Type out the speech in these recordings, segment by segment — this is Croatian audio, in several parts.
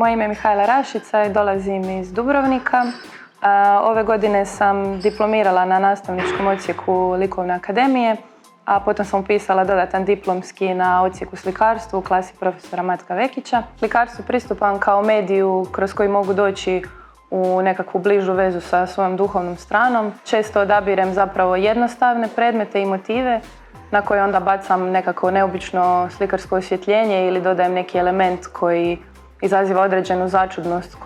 Moje ime je Mihajla Rašica i dolazim iz Dubrovnika. Ove godine sam diplomirala na nastavničkom odsjeku Likovne akademije, a potom sam upisala dodatan diplomski na odsjeku slikarstvu u klasi profesora Matka Vekića. Slikarstvu pristupam kao mediju kroz koji mogu doći u nekakvu bližu vezu sa svojom duhovnom stranom. Često odabirem zapravo jednostavne predmete i motive na koje onda bacam nekako neobično slikarsko osvjetljenje ili dodajem neki element koji izaziva određenu začudnost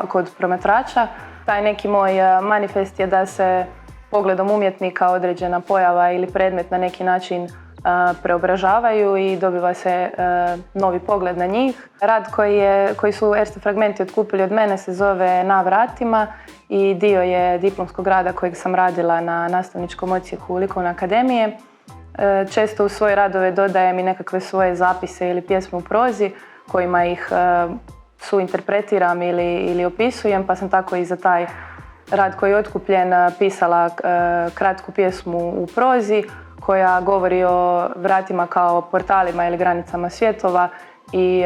kod promatrača. Taj neki moj manifest je da se pogledom umjetnika određena pojava ili predmet na neki način preobražavaju i dobiva se novi pogled na njih. Rad koji su Erste Fragmenti otkupili od mene se zove Na vratima i dio je diplomskog rada kojeg sam radila na nastavničkom odsjeku Likovne akademije. Često u svoje radove dodajem i nekakve svoje zapise ili pjesme u prozi kojima ih suinterpretiram ili opisujem, pa sam tako i za taj rad koji je otkupljen pisala kratku pjesmu u prozi koja govori o vratima kao portalima ili granicama svjetova i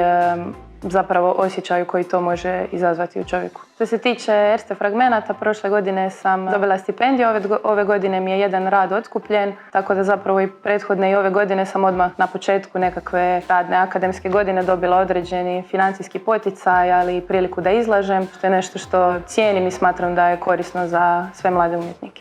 zapravo osjećaju koji to može izazvati u čovjeku. Što se tiče Erste Fragmenata, prošle godine sam dobila stipendiju, ove godine mi je jedan rad otkupljen, tako da zapravo i prethodne i ove godine sam odmah na početku nekakve radne akademske godine dobila određeni financijski poticaj, ali i priliku da izlažem, što je nešto što cijenim i smatram da je korisno za sve mlade umjetnike.